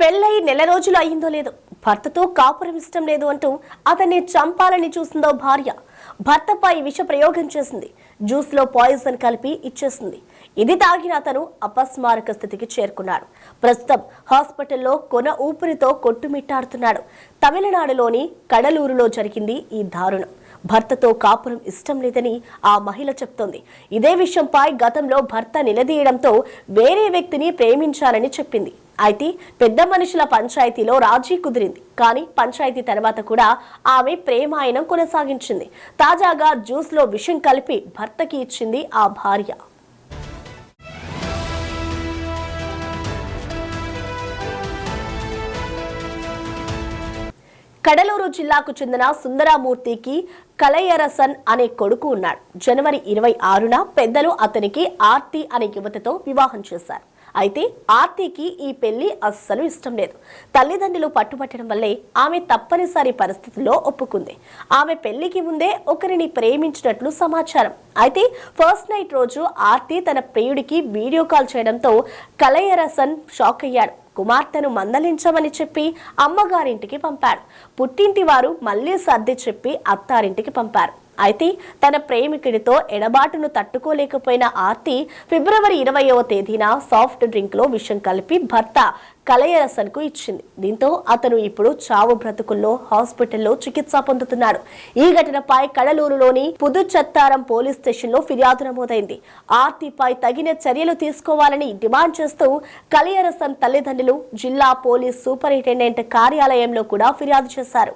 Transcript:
పెళ్ళై నెల రోజులు అయిందో లేదో భర్తతో కాపురం ఇష్టం లేదు అంటూ అతన్ని చంపాలని చూసిందో భార్య భర్తపై విష ప్రయోగం చేసింది. జ్యూస్ లో పాయిజన్ కలిపి ఇచ్చేసింది. ఇది తాగిన అతను అపస్మారక స్థితికి చేరుకున్నాడు. ప్రస్తుతం హాస్పిటల్లో కొన ఊపిరితో కొట్టుమిట్టాడుతున్నాడు. తమిళనాడులోని కడలూరులో జరిగింది ఈ దారుణం. భర్తతో కాపురం ఇష్టం లేదని ఆ మహిళ చెప్తోంది. ఇదే విషయంపై గతంలో భర్త నిలదీయడంతో వేరే వ్యక్తిని ప్రేమించాలని చెప్పింది. అయితే పెద్ద మనుషుల పంచాయతీలో రాజీ కుదిరింది. కానీ పంచాయతీ తర్వాత కూడా ఆమె ప్రేమాయణం కొనసాగించింది. తాజాగా జ్యూస్ లో విషం కలిపి భర్తకి ఇచ్చింది ఆ భార్య. కడలూరు జిల్లాకు చెందిన సుందరమూర్తికి కలయరసన్ అనే కొడుకు ఉన్నాడు. జనవరి 26న పెద్దలు అతనికి ఆర్తి అనే యువతితో వివాహం చేశారు. అయితే ఆర్తికి ఈ పెళ్లి అస్సలు ఇష్టం లేదు. తల్లిదండ్రులు పట్టుబట్టడం వల్లే ఆమె తప్పనిసరి పరిస్థితుల్లో ఒప్పుకుంది. ఆమె పెళ్లికి ముందే ఒకరిని ప్రేమించినట్లు సమాచారం. అయితే ఫస్ట్ నైట్ రోజు ఆర్తి తన ప్రియుడికి వీడియో కాల్ చేయడంతో కలయరసన్ షాక్ అయ్యాడు. కుమార్తెను మందలించమని చెప్పి అమ్మగారింటికి పంపాడు. పుట్టింటి వారు మళ్లీ సర్ది చెప్పి అత్తారింటికి పంపారు. అయితే తన ప్రేమికుడితో ఎడబాటును తట్టుకోలేకపోయిన ఆర్తి ఫిబ్రవరి 20వ తేదీన సాఫ్ట్ డ్రింక్ లో విషం కలిపి భర్త కలయరసన్ కు ఇచ్చింది. దీంతో అతను ఇప్పుడు చావు బ్రతుకుల్లో హాస్పిటల్లో చికిత్స పొందుతున్నాడు. ఈ ఘటనపై కడలూరులోని పుదుచత్తారం పోలీస్ స్టేషన్ లో ఫిర్యాదు నమోదైంది. ఆర్తిపై తగిన చర్యలు తీసుకోవాలని డిమాండ్ చేస్తూ కలయరసన్ తల్లిదండ్రులు జిల్లా పోలీస్ సూపరింటెండెంట్ కార్యాలయంలో కూడా ఫిర్యాదు చేశారు.